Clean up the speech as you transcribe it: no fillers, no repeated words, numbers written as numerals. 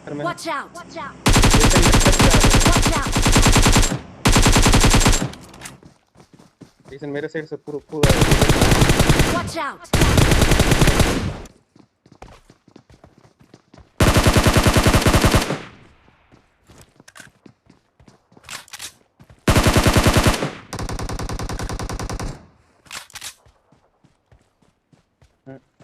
घर में है। Watch out! Watch out! जैसे ही टच जा रहा है, Watch out! जैसे मेरे साइड से पूरा पूरा डिफेंस आ रहा है। Watch out! हाँ।